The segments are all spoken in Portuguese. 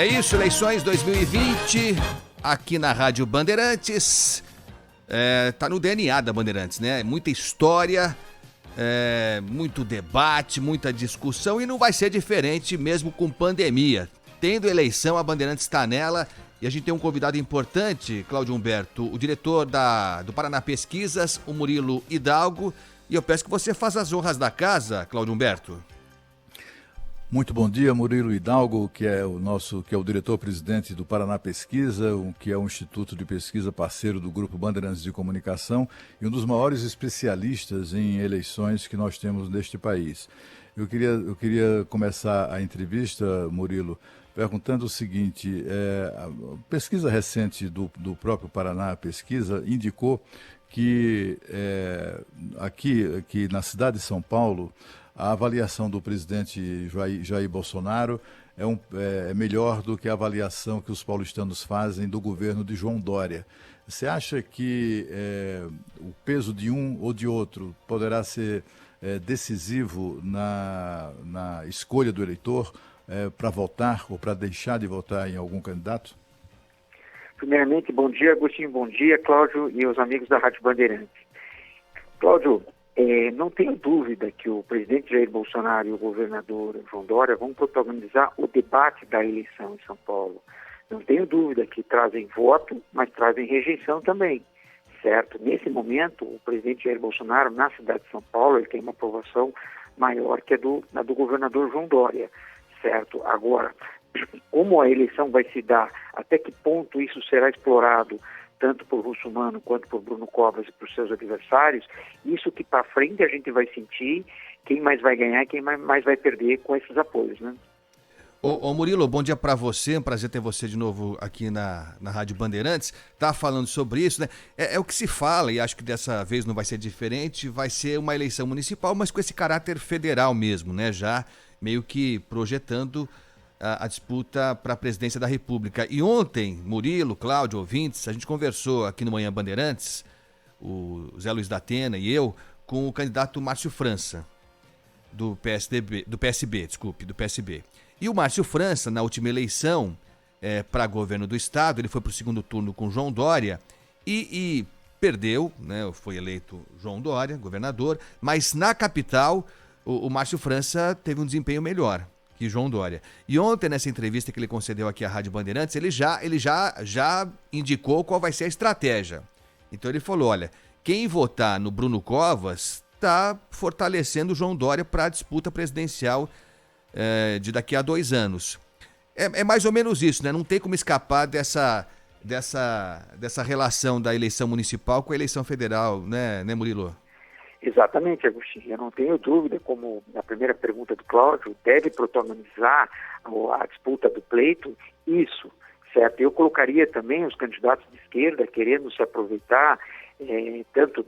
É isso, eleições 2020, aqui na Rádio Bandeirantes. Tá no DNA da Bandeirantes, né? Muita história, muito debate, muita discussão, e não vai ser diferente mesmo com pandemia. Tendo eleição, a Bandeirantes está nela, e a gente tem um convidado importante, Cláudio Humberto, o diretor do Paraná Pesquisas, o Murilo Hidalgo, e eu peço que você faça as honras da casa, Cláudio Humberto. Muito bom dia, Murilo Hidalgo, que é o diretor-presidente do Paraná Pesquisa, que é um instituto de pesquisa parceiro do Grupo Bandeirantes de Comunicação e um dos maiores especialistas em eleições que nós temos neste país. Eu queria começar a entrevista, Murilo, perguntando o seguinte: a pesquisa recente do próprio Paraná Pesquisa indicou que aqui na cidade de São Paulo, a avaliação do presidente Jair Bolsonaro é melhor do que a avaliação que os paulistanos fazem do governo de João Dória. Você acha que o peso de um ou de outro poderá ser decisivo na escolha do eleitor para votar ou para deixar de votar em algum candidato? Primeiramente, bom dia, Agostinho, bom dia, Cláudio e os amigos da Rádio Bandeirantes. Cláudio, não tenho dúvida que o presidente Jair Bolsonaro e o governador João Dória vão protagonizar o debate da eleição em São Paulo. Não tenho dúvida que trazem voto, mas trazem rejeição também, certo? Nesse momento, o presidente Jair Bolsonaro, na cidade de São Paulo, ele tem uma aprovação maior que a do governador João Dória, certo? Agora, como a eleição vai se dar, até que ponto isso será explorado, tanto por Russomano quanto por Bruno Covas e por seus adversários, isso que para frente a gente vai sentir quem mais vai ganhar e quem mais vai perder com esses apoios, né? Ô Murilo, bom dia para você, um prazer ter você de novo aqui na Rádio Bandeirantes. Tá falando sobre isso, né? É o que se fala, e acho que dessa vez não vai ser diferente, vai ser uma eleição municipal, mas com esse caráter federal mesmo, né? Já meio que projetando a disputa para a presidência da República. E ontem, Murilo, Cláudio, ouvintes, a gente conversou aqui no Manhã Bandeirantes, o Zé Luiz da Atena e eu, com o candidato Márcio França, do PSB. E o Márcio França, na última eleição para governo do estado, ele foi para o segundo turno com João Dória e perdeu, né? Foi eleito João Dória, governador, mas na capital o Márcio França teve um desempenho melhor que João Dória. E ontem, nessa entrevista que ele concedeu aqui à Rádio Bandeirantes, ele já indicou qual vai ser a estratégia. Então ele falou, olha, quem votar no Bruno Covas está fortalecendo o João Dória para a disputa presidencial de daqui a 2 anos. É mais ou menos isso, né? Não tem como escapar dessa relação da eleição municipal com a eleição federal, né Murilo? Exatamente, Agostinho. Eu não tenho dúvida, como na primeira pergunta do Cláudio, deve protagonizar a disputa do pleito, isso, certo? Eu colocaria também os candidatos de esquerda querendo se aproveitar tanto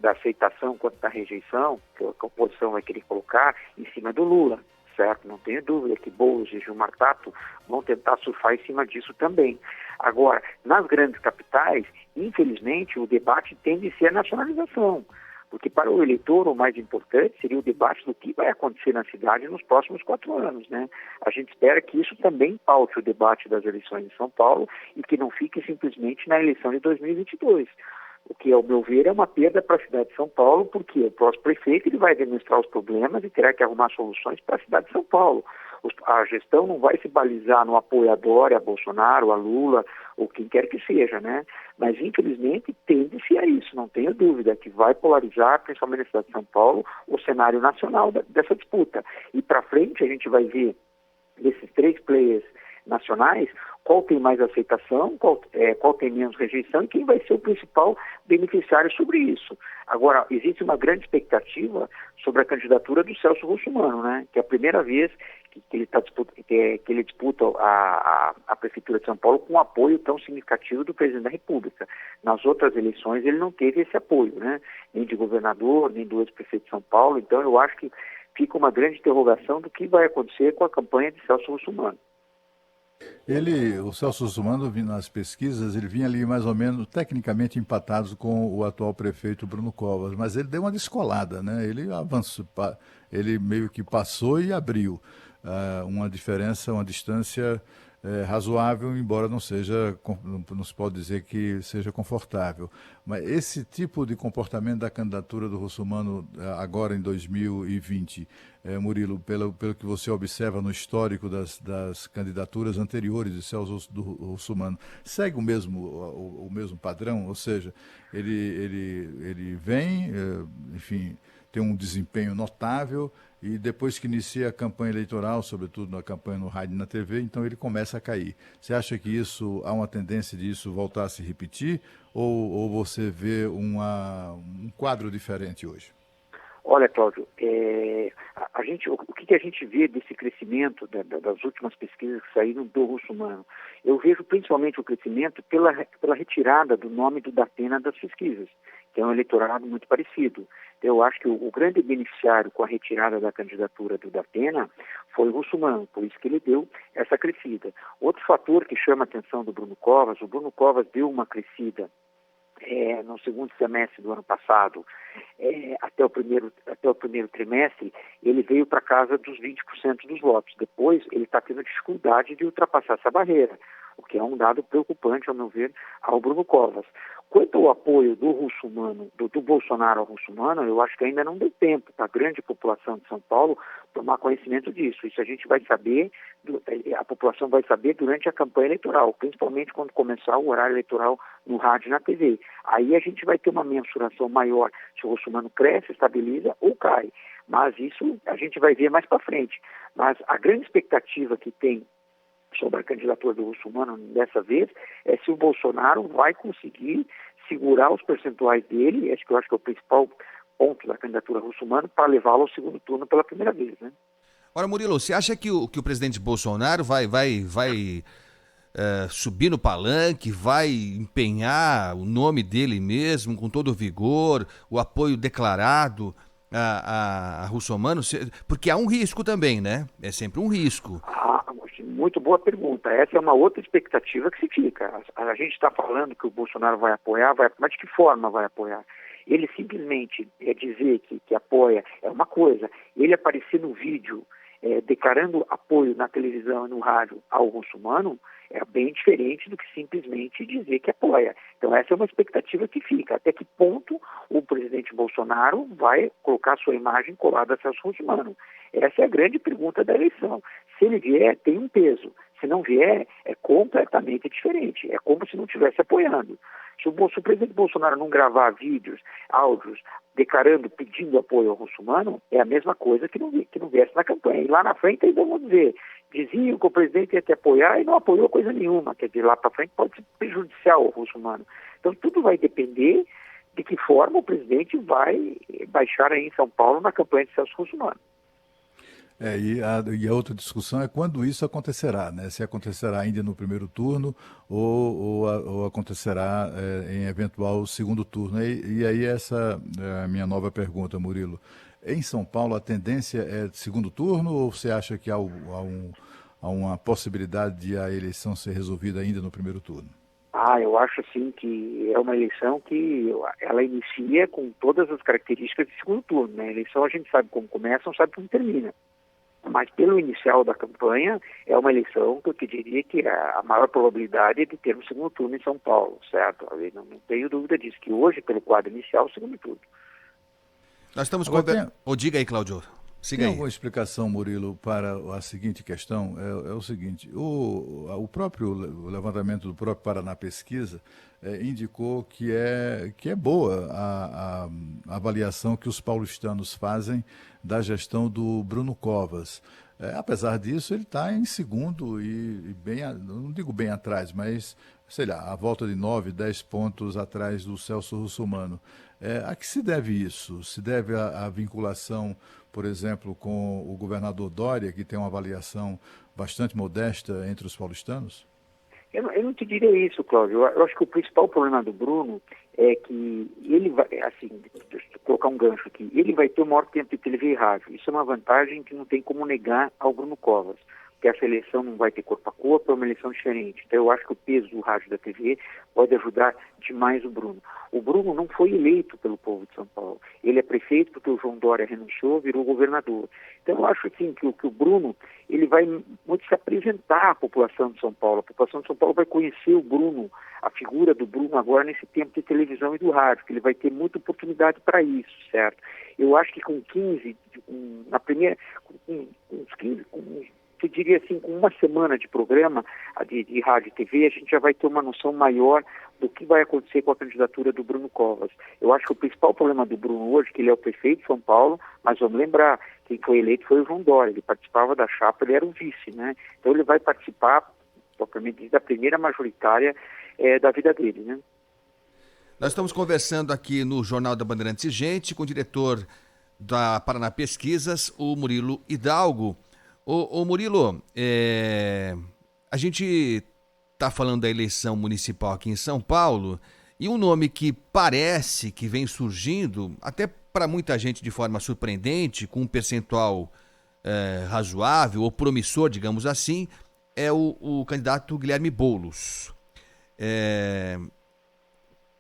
da aceitação quanto da rejeição, que a oposição vai querer colocar, em cima do Lula, certo? Não tenho dúvida que Boulos e Gilmar Tato vão tentar surfar em cima disso também. Agora, nas grandes capitais, infelizmente, o debate tende a ser a nacionalização. Porque para o eleitor o mais importante seria o debate do que vai acontecer na cidade nos próximos 4 anos, né? A gente espera que isso também paute o debate das eleições em São Paulo e que não fique simplesmente na eleição de 2022. O que, ao meu ver, é uma perda para a cidade de São Paulo, porque o próximo prefeito ele vai demonstrar os problemas e terá que arrumar soluções para a cidade de São Paulo. A gestão não vai se balizar no apoio a Dória, a Bolsonaro, a Lula, ou quem quer que seja, né? Mas, infelizmente, tende-se a isso, não tenho dúvida, que vai polarizar, principalmente na cidade de São Paulo, o cenário nacional dessa disputa. E para frente a gente vai ver desses 3 players nacionais, qual tem mais aceitação, qual tem menos rejeição e quem vai ser o principal beneficiário sobre isso. Agora, existe uma grande expectativa sobre a candidatura do Celso Russomano, né? Que é a primeira vez que ele disputa a Prefeitura de São Paulo com um apoio tão significativo do presidente da República. Nas outras eleições ele não teve esse apoio, né? Nem de governador, nem do ex-prefeito de São Paulo. Então eu acho que fica uma grande interrogação do que vai acontecer com a campanha de Celso Russomano. O Celso Russomano, nas pesquisas, ele vinha ali mais ou menos tecnicamente empatados com o atual prefeito Bruno Covas, mas ele deu uma descolada, né? Ele avançou, ele meio que passou e abriu uma diferença, uma distância razoável, embora não seja, não se pode dizer que seja confortável. Mas esse tipo de comportamento da candidatura do Russomano agora em 2020, Murilo, pelo que você observa no histórico das candidaturas anteriores de Celso Russomano, segue o mesmo padrão? Ou seja, ele vem, enfim, tem um desempenho notável, e depois que inicia a campanha eleitoral, sobretudo na campanha no rádio e na TV, então ele começa a cair. Você acha que há uma tendência disso voltar a se repetir, ou você vê um quadro diferente hoje? Olha, Cláudio, o que a gente vê desse crescimento das últimas pesquisas que saíram do Russomano? Eu vejo principalmente o crescimento pela retirada do nome do Datena das pesquisas, que é um eleitorado muito parecido. Eu acho que o grande beneficiário com a retirada da candidatura do Datena foi o Russomano, por isso que ele deu essa crescida. Outro fator que chama a atenção do Bruno Covas, o Bruno Covas deu uma crescida no segundo semestre do ano passado, até o primeiro trimestre, ele veio para casa dos 20% dos votos. Depois, ele está tendo dificuldade de ultrapassar essa barreira, o que é um dado preocupante, ao meu ver, ao Bruno Covas. Quanto ao apoio do Russomano, do Bolsonaro ao Russomano, eu acho que ainda não deu tempo para a grande população de São Paulo tomar conhecimento disso. Isso a gente vai saber, a população vai saber durante a campanha eleitoral, principalmente quando começar o horário eleitoral no rádio e na TV. Aí a gente vai ter uma mensuração maior se o Russomano cresce, estabiliza ou cai. Mas isso a gente vai ver mais para frente. Mas a grande expectativa que tem sobre a candidatura do Russomano dessa vez é se o Bolsonaro vai conseguir segurar os percentuais dele, esse que eu acho que é o principal ponto da candidatura Russomano, para levá-lo ao segundo turno pela primeira vez, né? Ora, Murilo, você acha que o presidente Bolsonaro vai subir no palanque, vai empenhar o nome dele mesmo com todo o vigor, o apoio declarado a Russomano? Porque há um risco também, né? É sempre um risco. Muito boa pergunta. Essa é uma outra expectativa que se fica. A gente está falando que o Bolsonaro vai apoiar, mas de que forma vai apoiar? Ele simplesmente dizer que apoia é uma coisa. Ele aparecer no vídeo declarando apoio na televisão e no rádio ao Russomano é bem diferente do que simplesmente dizer que apoia. Então essa é uma expectativa que fica. Até que ponto o presidente Bolsonaro vai colocar sua imagem colada a Celso Russomano? Essa é a grande pergunta da eleição. Se ele vier, tem um peso. Se não vier, é completamente diferente. É como se não estivesse apoiando. Se o presidente Bolsonaro não gravar vídeos, áudios, declarando, pedindo apoio ao Russomano, é a mesma coisa que não viesse na campanha. E lá na frente ainda vamos dizer, diziam que o presidente ia te apoiar e não apoiou coisa nenhuma. Quer dizer, lá para frente pode ser prejudicial ao Russomano. Então tudo vai depender de que forma o presidente vai baixar aí em São Paulo na campanha de Celso Russomano. E a outra discussão é quando isso acontecerá, né? Se acontecerá ainda no primeiro turno ou acontecerá em eventual segundo turno. E aí essa é a minha nova pergunta, Murilo. Em São Paulo a tendência é de segundo turno ou você acha que há uma possibilidade de a eleição ser resolvida ainda no primeiro turno? Eu acho assim que é uma eleição que ela inicia com todas as características de segundo turno, né? A eleição a gente sabe como começa, não sabe como termina. Mas pelo inicial da campanha, é uma eleição que eu te diria que a maior probabilidade é de ter um segundo turno em São Paulo, certo? Eu não tenho dúvida disso, que hoje, pelo quadro inicial, segundo turno. Nós estamos diga aí, Cláudio. Siga Tem aí. alguma explicação, Murilo, para a seguinte questão? É o seguinte, o próprio levantamento do próprio Paraná Pesquisa indicou que é boa a avaliação que os paulistanos fazem da gestão do Bruno Covas. Apesar disso, ele está em segundo e não digo bem atrás, mas, sei lá, a volta de 9, 10 pontos atrás do Celso Russomano. A que se deve isso? Se deve à vinculação, por exemplo, com o governador Dória, que tem uma avaliação bastante modesta entre os paulistanos? Eu não te diria isso, Cláudio. Eu acho que o principal problema do Bruno é que ele vai, assim, deixa eu colocar um gancho aqui, ele vai ter o maior tempo de TV e rádio. Isso é uma vantagem que não tem como negar ao Bruno Covas. que essa eleição não vai ter corpo a corpo, é uma eleição diferente. Então eu acho que o peso do rádio e da TV pode ajudar demais o Bruno. O Bruno não foi eleito pelo povo de São Paulo. Ele é prefeito porque o João Dória renunciou, virou governador. Então eu acho assim, que o Bruno ele vai muito se apresentar à população de São Paulo. A população de São Paulo vai conhecer o Bruno, a figura do Bruno agora nesse tempo de televisão e do rádio, que ele vai ter muita oportunidade para isso, certo? Eu acho que com 15, na primeira, com uns 15, eu diria assim, com uma semana de programa de rádio e TV, a gente já vai ter uma noção maior do que vai acontecer com a candidatura do Bruno Covas. Eu acho que o principal problema do Bruno hoje, que ele é o prefeito de São Paulo, mas vamos lembrar, quem foi eleito foi o João Dória, ele participava da chapa, ele era o vice, né? Então ele vai participar, propriamente, da primeira majoritária da vida dele, né? Nós estamos conversando aqui no Jornal da Bandeirantes Gente com o diretor da Paraná Pesquisas, o Murilo Hidalgo. Ô Murilo, a gente está falando da eleição municipal aqui em São Paulo e um nome que parece que vem surgindo, até para muita gente de forma surpreendente, com um percentual razoável ou promissor, digamos assim, é o candidato Guilherme Boulos.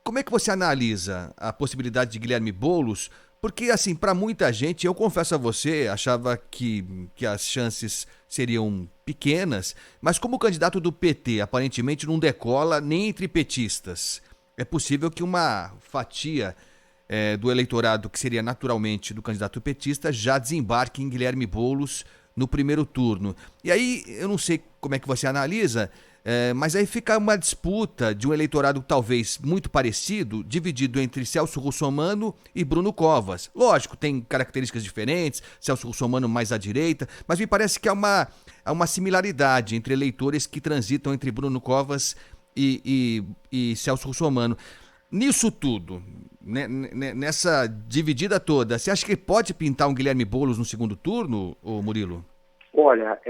Como é que você analisa a possibilidade de Guilherme Boulos? Porque, assim, para muita gente, eu confesso a você, achava que as chances seriam pequenas, mas como o candidato do PT aparentemente não decola nem entre petistas, é possível que uma fatia do eleitorado, que seria naturalmente do candidato petista, já desembarque em Guilherme Boulos no primeiro turno. E aí, eu não sei como é que você analisa, mas aí fica uma disputa de um eleitorado talvez muito parecido, dividido entre Celso Russomano e Bruno Covas. Lógico, tem características diferentes, Celso Russomano mais à direita, mas me parece que há uma similaridade entre eleitores que transitam entre Bruno Covas e Celso Russomano. Nisso tudo, nessa dividida toda, você acha que pode pintar um Guilherme Boulos no segundo turno, ô Murilo? Olha,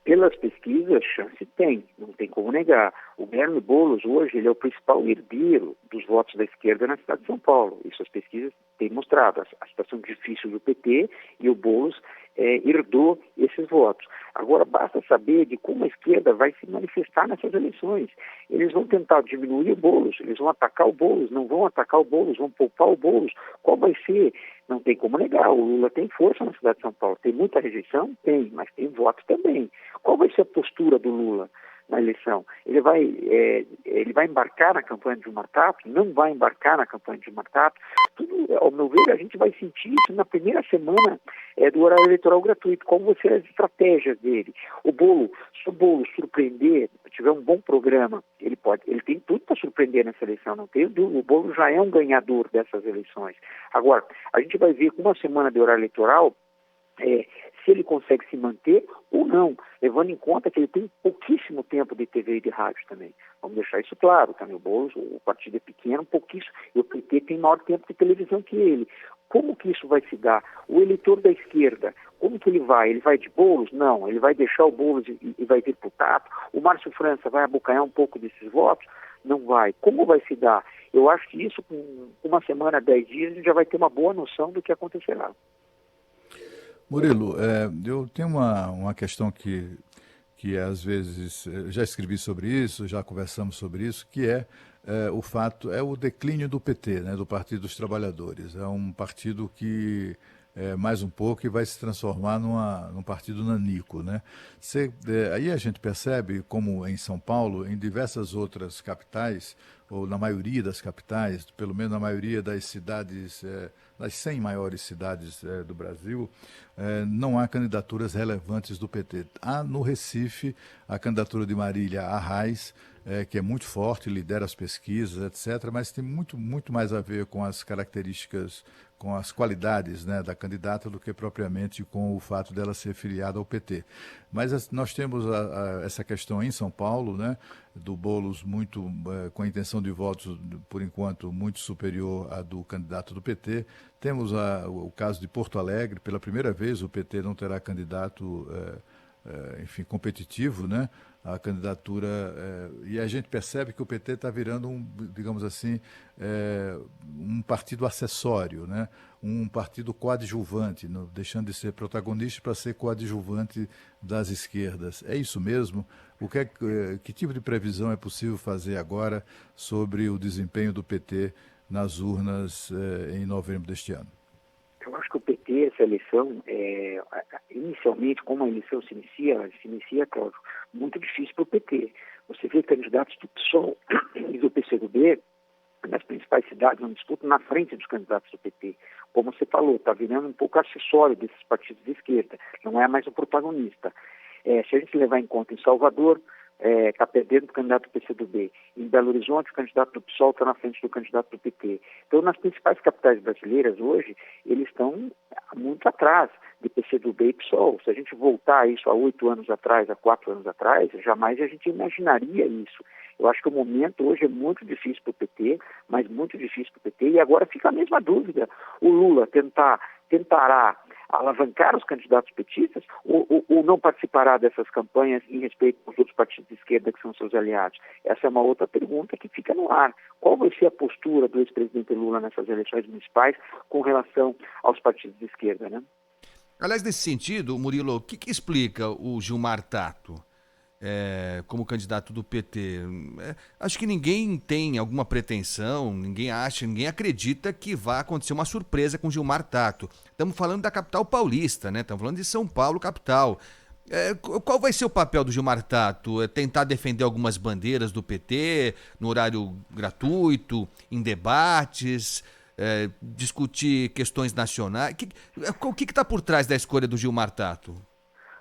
pelas pesquisas, chance tem, não tem como negar. O Guilherme Boulos, hoje, ele é o principal herdeiro dos votos da esquerda na cidade de São Paulo. Isso as pesquisas têm mostrado. A situação difícil do PT e o Boulos herdou esses votos. Agora, basta saber de como a esquerda vai se manifestar nessas eleições. Eles vão tentar diminuir o Boulos, eles vão atacar o Boulos, não vão atacar o Boulos, vão poupar o Boulos. Qual vai ser? Não tem como negar, o Lula tem força na cidade de São Paulo. Tem muita rejeição? Tem, mas tem voto também. Qual vai ser a postura do Lula na eleição? Ele vai embarcar na campanha de Gilmar Tato? Não vai embarcar na campanha de Gilmar Tato? Tudo, ao meu ver, a gente vai sentir isso na primeira semana do horário eleitoral gratuito. Como vão ser as estratégias dele? Se o Boulos surpreender, tiver um bom programa, ele tem tudo para surpreender nessa eleição, não tem dúvida. O Boulos já é um ganhador dessas eleições. Agora, a gente vai ver com uma semana de horário eleitoral se ele consegue se manter ou não, levando em conta que ele tem pouquíssimo tempo de TV e de rádio também. Vamos deixar isso claro, também o Boulos, o partido é pequeno, pouquíssimo, e o PT tem maior tempo de televisão que ele. Como que isso vai se dar? O eleitor da esquerda, como que ele vai? Ele vai de Boulos? Não, ele vai deixar o Boulos e vai vir para o Tato. O Márcio França vai abocanhar um pouco desses votos? Não vai. Como vai se dar? Eu acho que isso, com uma semana, 10 dias, a gente já vai ter uma boa noção do que acontecerá. Murilo, eu tenho uma questão que às vezes, já escrevi sobre isso, já conversamos sobre isso, que o declínio do PT, né, do Partido dos Trabalhadores. É um partido que mais um pouco e vai se transformar num partido nanico, né? Aí a gente percebe como em São Paulo, em diversas outras capitais, ou na maioria das capitais, pelo menos na maioria das cidades, das 100 maiores cidades do Brasil, não há candidaturas relevantes do PT. Há no Recife a candidatura de Marília Arraes, que é muito forte, lidera as pesquisas, etc., mas tem muito, muito mais a ver com as características, com as qualidades, né, da candidata do que propriamente com o fato dela ser filiada ao PT. Mas nós temos essa questão em São Paulo, né, do Boulos com a intenção de votos, por enquanto, muito superior à do candidato do PT. Temos o caso de Porto Alegre, pela primeira vez o PT não terá candidato, enfim, competitivo, né? a candidatura, e a gente percebe que o PT está virando digamos assim, um partido acessório, né? Um partido coadjuvante, deixando de ser protagonista para ser coadjuvante das esquerdas. É isso mesmo? Que tipo de previsão é possível fazer agora sobre o desempenho do PT nas urnas em novembro deste ano? Eu acho que o PT, essa eleição, inicialmente, como a eleição se inicia, Cláudio, muito difícil para o PT. Você vê candidatos do PSOL e do PCdoB nas principais cidades, não disputam na frente dos candidatos do PT. Como você falou, está virando um pouco acessório desses partidos de esquerda, não é mais o protagonista. Se a gente levar em conta em Salvador, está perdendo o candidato do PCdoB. Em Belo Horizonte, o candidato do PSOL está na frente do candidato do PT. Então, nas principais capitais brasileiras hoje, eles estão muito atrás de PCdoB e PSOL. Se a gente voltar isso há 8 anos atrás, há 4 anos atrás, jamais a gente imaginaria isso. Eu acho que o momento hoje é muito difícil para o PT, mas muito difícil para o PT. E agora fica a mesma dúvida. O Lula tentará alavancar os candidatos petistas ou não participará dessas campanhas em respeito aos outros partidos de esquerda que são seus aliados? Essa é uma outra pergunta que fica no ar. Qual vai ser a postura do ex-presidente Lula nessas eleições municipais com relação aos partidos de esquerda, né? Aliás, nesse sentido, Murilo, o que explica o Gilmar Tato como candidato do PT? Acho que ninguém tem alguma pretensão, ninguém acredita que vai acontecer uma surpresa com Gilmar Tato. Estamos falando da capital paulista, né? Estamos falando de São Paulo, capital. Qual vai ser o papel do Gilmar Tato? Tentar defender algumas bandeiras do PT no horário gratuito, em debates, discutir questões nacionais? O que está por trás da escolha do Gilmar Tato?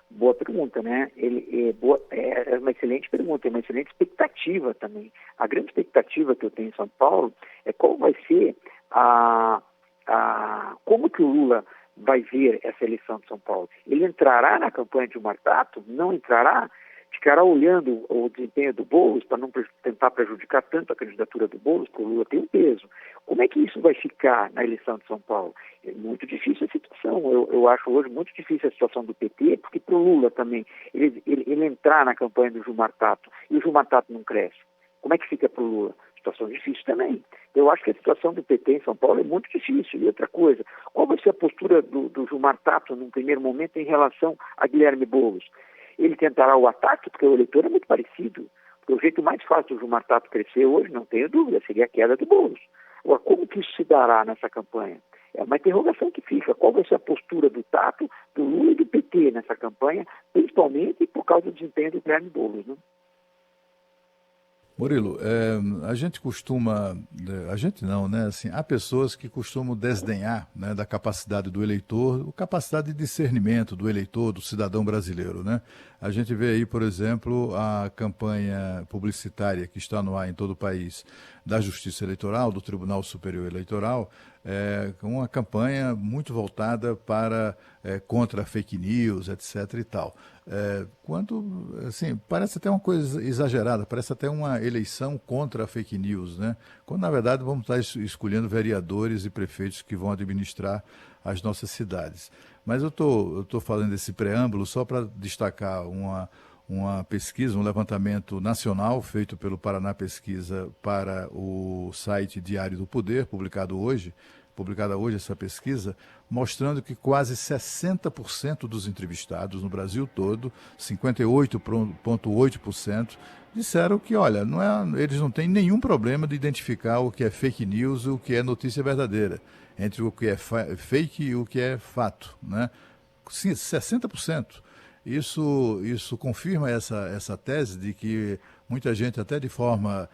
Boa pergunta, né? É uma excelente pergunta, é uma excelente expectativa também. A grande expectativa que eu tenho em São Paulo é qual vai ser como que o Lula vai ver essa eleição de São Paulo. Ele entrará na campanha de Gilmar Tato? Não entrará? Ficará olhando o desempenho do Boulos para não tentar prejudicar tanto a candidatura do Boulos, porque o Lula tem um peso. Como é que isso vai ficar na eleição de São Paulo? É muito difícil a situação. Eu acho hoje muito difícil a situação do PT, porque para o Lula também, ele entrar na campanha do Gilmar Tato e o Gilmar Tato não cresce. Como é que fica para o Lula? Situação difícil também. Eu acho que a situação do PT em São Paulo é muito difícil. E outra coisa, qual vai ser a postura do Gilmar Tato num primeiro momento em relação a Guilherme Boulos? Ele tentará o ataque, porque o eleitor é muito parecido. Porque o jeito mais fácil do Gilmar Tato crescer hoje, não tenho dúvida, seria a queda do Boulos. Agora, como que isso se dará nessa campanha? É uma interrogação que fica. Qual vai ser a postura do Tato, do Lula e do PT nessa campanha, principalmente por causa do desempenho do Guilherme Boulos, né? Murilo, a gente não, né? Assim, há pessoas que costumam desdenhar, né, da capacidade do eleitor, capacidade de discernimento do eleitor, do cidadão brasileiro, né? A gente vê aí, por exemplo, a campanha publicitária que está no ar em todo o país da Justiça Eleitoral, do Tribunal Superior Eleitoral, com uma campanha muito voltada para contra fake news, etc. e tal. Assim, parece até uma coisa exagerada, parece até uma eleição contra a fake news, né? Quando, na verdade, vamos estar escolhendo vereadores e prefeitos que vão administrar as nossas cidades. Mas eu tô falando desse preâmbulo só para destacar uma pesquisa, um levantamento nacional feito pelo Paraná Pesquisa para o site Diário do Poder, publicada hoje essa pesquisa, mostrando que quase 60% dos entrevistados no Brasil todo, 58,8%, disseram que, olha, eles não têm nenhum problema de identificar o que é fake news e o que é notícia verdadeira, entre o que é fake e o que é fato, né? Sim, 60%. Isso confirma essa tese de que muita gente, até de forma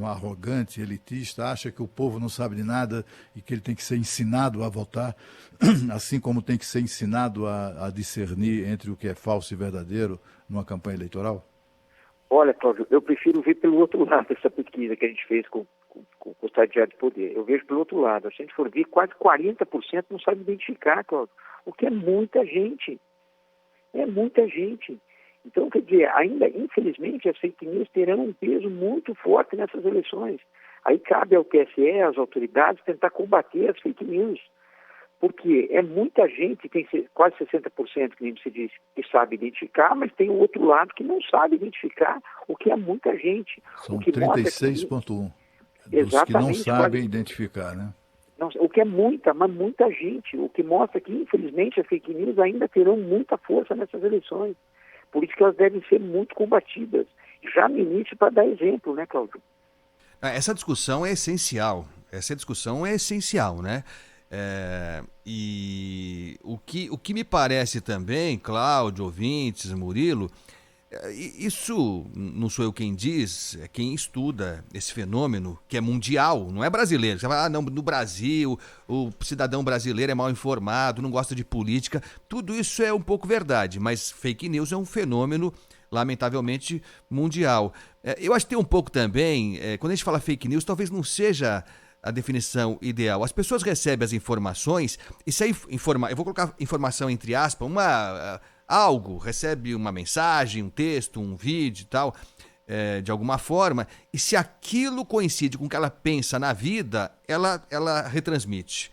arrogante, elitista, acha que o povo não sabe de nada e que ele tem que ser ensinado a votar, assim como tem que ser ensinado a discernir entre o que é falso e verdadeiro numa campanha eleitoral? Olha, Cláudio, eu prefiro ver pelo outro lado essa pesquisa que a gente fez com o site Diário do Poder. Eu vejo pelo outro lado. Se a gente for ver, quase 40% não sabe identificar, Cláudio, o que é muita gente. É muita gente. Então, quer dizer, ainda, infelizmente, as fake news terão um peso muito forte nessas eleições. Aí cabe ao TSE, às autoridades, tentar combater as fake news. Porque é muita gente, tem quase 60%, que nem você disse, que sabe identificar, mas tem o outro lado que não sabe identificar, o que é muita gente. São o que 36,1 dos que não sabem identificar, né? Não, o que é mas muita gente. O que mostra que, infelizmente, as fake news ainda terão muita força nessas eleições. Por isso que elas devem ser muito combatidas. Já no início, para dar exemplo, né, Cláudio? Essa discussão é essencial. Né? E o que me parece também, Cláudio, ouvintes, Murilo, isso não sou eu quem diz, é quem estuda esse fenômeno que é mundial, não é brasileiro. Você fala, não, no Brasil, o cidadão brasileiro é mal informado, não gosta de política. Tudo isso é um pouco verdade, mas fake news é um fenômeno, lamentavelmente, mundial. Eu acho que tem um pouco também, quando a gente fala fake news, talvez não seja a definição ideal. As pessoas recebem as informações e se eu vou colocar informação entre aspas, algo, recebe uma mensagem, um texto, um vídeo e tal, de alguma forma, e se aquilo coincide com o que ela pensa na vida, ela retransmite.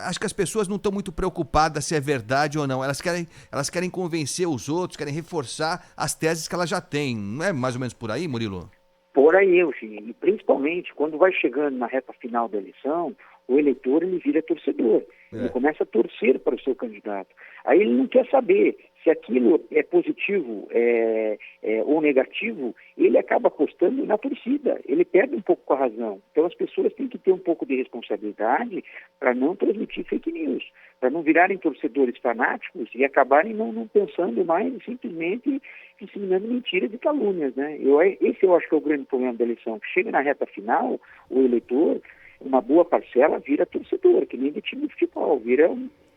Acho que as pessoas não estão muito preocupadas se é verdade ou não. Elas querem convencer os outros, querem reforçar as teses que elas já têm. Não é mais ou menos por aí, Murilo? Por aí, Eugênio. E principalmente quando vai chegando na reta final da eleição, o eleitor ele vira torcedor. Ele começa a torcer para o seu candidato. Aí ele não quer saber se aquilo é positivo ou negativo, ele acaba apostando na torcida. Ele perde um pouco com a razão. Então as pessoas têm que ter um pouco de responsabilidade para não transmitir fake news, para não virarem torcedores fanáticos e acabarem não pensando mais e simplesmente disseminando mentiras e calúnias, né? Esse eu acho que é o grande problema da eleição. Chega na reta final, o eleitor, uma boa parcela vira torcedor, que nem de time de futebol,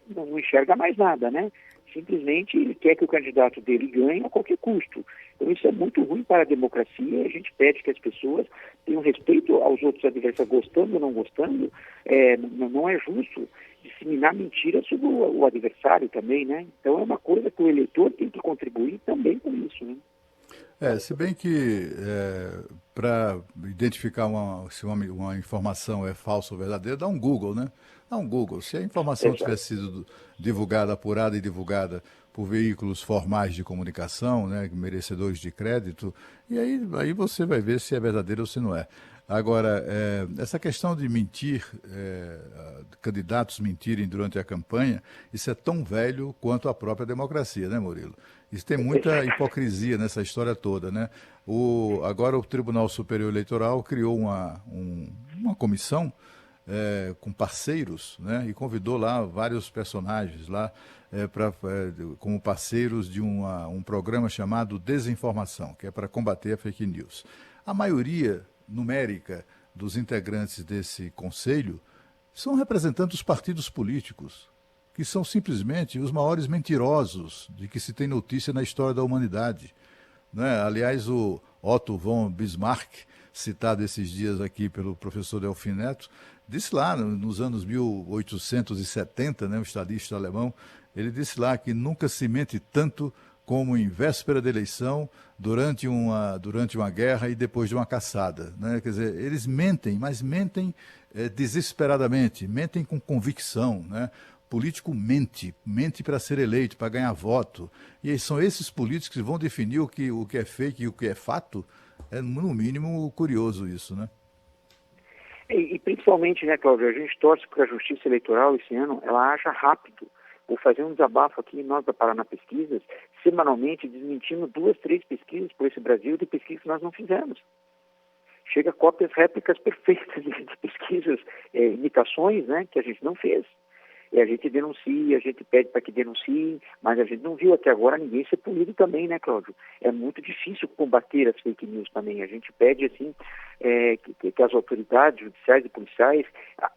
não enxerga mais nada, né? Simplesmente ele quer que o candidato dele ganhe a qualquer custo. Então isso é muito ruim para a democracia. A gente pede que as pessoas tenham respeito aos outros adversários, gostando ou não gostando. Não é justo disseminar mentiras sobre o adversário também, né? Então é uma coisa que o eleitor tem que contribuir também com isso, né? Se bem que para identificar se uma informação é falsa ou verdadeira, dá um Google, né? Dá um Google. Se a informação tivesse sido divulgada, apurada e divulgada por veículos formais de comunicação, né, merecedores de crédito, e aí você vai ver se é verdadeiro ou se não é. Agora, essa questão de mentir, candidatos mentirem durante a campanha, isso é tão velho quanto a própria democracia, né, Murilo? Isso tem muita hipocrisia nessa história toda, né? Agora o Tribunal Superior Eleitoral criou uma comissão com parceiros, né? E convidou lá vários personagens lá como parceiros de um programa chamado Desinformação, que é para combater a fake news. A maioria numérica dos integrantes desse conselho são representantes dos partidos políticos, que são simplesmente os maiores mentirosos de que se tem notícia na história da humanidade, né? Aliás, o Otto von Bismarck, citado esses dias aqui pelo professor Delfim Neto, disse lá nos anos 1870, né, um estadista alemão, ele disse lá que nunca se mente tanto como em véspera da eleição, durante uma guerra e depois de uma caçada, né? Quer dizer, eles mentem, mas mentem desesperadamente, mentem com convicção, né? Político mente para ser eleito, para ganhar voto. E são esses políticos que vão definir o que é fake e o que é fato. É, no mínimo, curioso isso, né? E principalmente, né, Cláudio, a gente torce para a Justiça Eleitoral esse ano, ela haja rápido. Vou fazer um desabafo aqui, nós da Paraná Pesquisas, semanalmente desmentindo 2, 3 pesquisas por esse Brasil de pesquisas que nós não fizemos. Chega cópias, réplicas perfeitas de pesquisas, imitações, né, que a gente não fez. E a gente denuncia, a gente pede para que denunciem, mas a gente não viu até agora ninguém ser punido também, né, Cláudio? É muito difícil combater as fake news também. A gente pede, assim, que as autoridades judiciais e policiais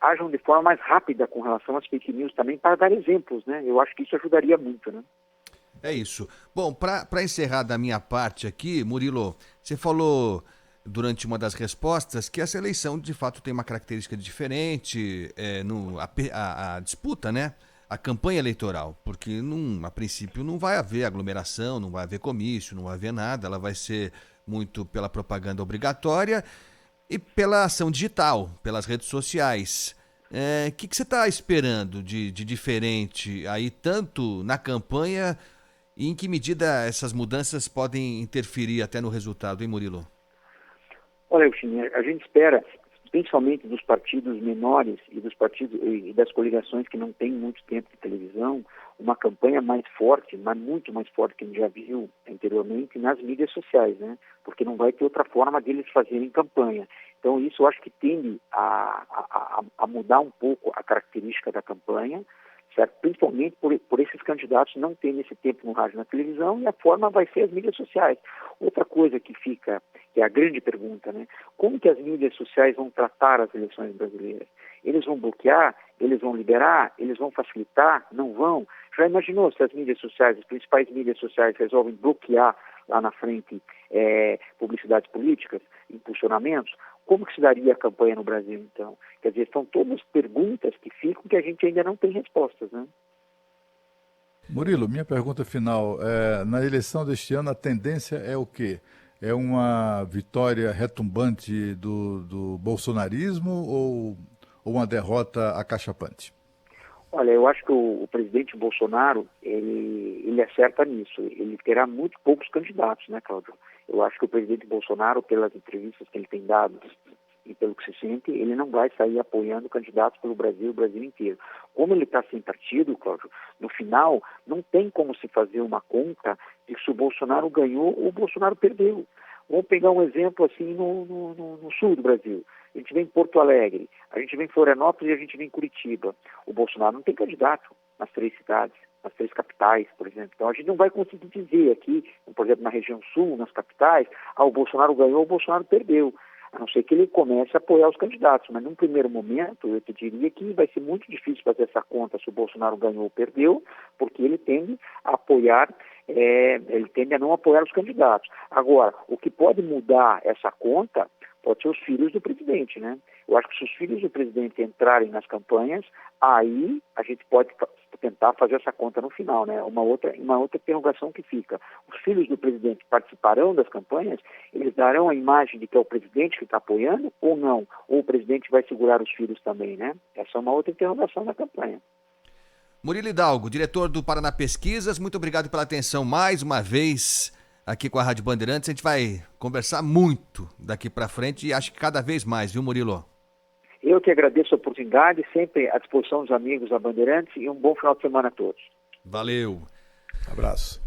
ajam de forma mais rápida com relação às fake news também, para dar exemplos, né? Eu acho que isso ajudaria muito, né? É isso. Bom, para encerrar da minha parte aqui, Murilo, você falou durante uma das respostas que essa eleição de fato tem uma característica diferente, a disputa, né? A campanha eleitoral, porque a princípio não vai haver aglomeração, não vai haver comício, não vai haver nada, ela vai ser muito pela propaganda obrigatória e pela ação digital, pelas redes sociais. Que você está esperando de diferente aí, tanto na campanha e em que medida essas mudanças podem interferir até no resultado, hein, Murilo? Olha, Agostinho, a gente espera, principalmente dos partidos menores e dos partidos e das coligações que não têm muito tempo de televisão, uma campanha mais forte, mas muito mais forte que a gente já viu anteriormente nas mídias sociais, né? Porque não vai ter outra forma deles fazerem campanha. Então isso eu acho que tende a mudar um pouco a característica da campanha, certo? Principalmente por esses candidatos não terem esse tempo no rádio e na televisão, e a forma vai ser as mídias sociais. Outra coisa que fica, que é a grande pergunta, né? Como que as mídias sociais vão tratar as eleições brasileiras? Eles vão bloquear? Eles vão liberar? Eles vão facilitar? Não vão? Já imaginou se as mídias sociais, as principais mídias sociais resolvem bloquear lá na frente publicidades políticas, impulsionamentos? Como que se daria a campanha no Brasil, então? Quer dizer, são todas perguntas que ficam que a gente ainda não tem respostas, né? Murilo, minha pergunta final. Na eleição deste ano, a tendência é o quê? É uma vitória retumbante do bolsonarismo ou uma derrota acachapante? Olha, eu acho que o presidente Bolsonaro, ele acerta nisso. Ele terá muito poucos candidatos, né, Cláudio? Eu acho que o presidente Bolsonaro, pelas entrevistas que ele tem dado e pelo que se sente, ele não vai sair apoiando candidatos pelo Brasil, o Brasil inteiro. Como ele está sem partido, Cláudio, no final, não tem como se fazer uma conta de que se o Bolsonaro ganhou ou o Bolsonaro perdeu. Vamos pegar um exemplo assim no sul do Brasil. A gente vem em Porto Alegre, a gente vem em Florianópolis e a gente vem em Curitiba. O Bolsonaro não tem candidato nas 3 cidades, nas 3 capitais, por exemplo. Então a gente não vai conseguir dizer aqui, por exemplo, na região sul, nas capitais, o Bolsonaro ganhou ou o Bolsonaro perdeu. A não ser que ele comece a apoiar os candidatos. Mas num primeiro momento, eu te diria que vai ser muito difícil fazer essa conta se o Bolsonaro ganhou ou perdeu, porque ele tende a apoiar, ele tende a não apoiar os candidatos. Agora, o que pode mudar essa conta pode ser os filhos do presidente, né? Eu acho que se os filhos do presidente entrarem nas campanhas, aí a gente pode tentar fazer essa conta no final, né? Uma outra interrogação que fica. Os filhos do presidente participarão das campanhas? Eles darão a imagem de que é o presidente que está apoiando ou não? Ou o presidente vai segurar os filhos também, né? Essa é uma outra interrogação na campanha. Murilo Hidalgo, diretor do Paraná Pesquisas, muito obrigado pela atenção mais uma vez aqui com a Rádio Bandeirantes. A gente vai conversar muito daqui para frente e acho que cada vez mais, viu, Murilo? Eu que agradeço a oportunidade, sempre à disposição dos amigos da Bandeirantes, e um bom final de semana a todos. Valeu. Abraço.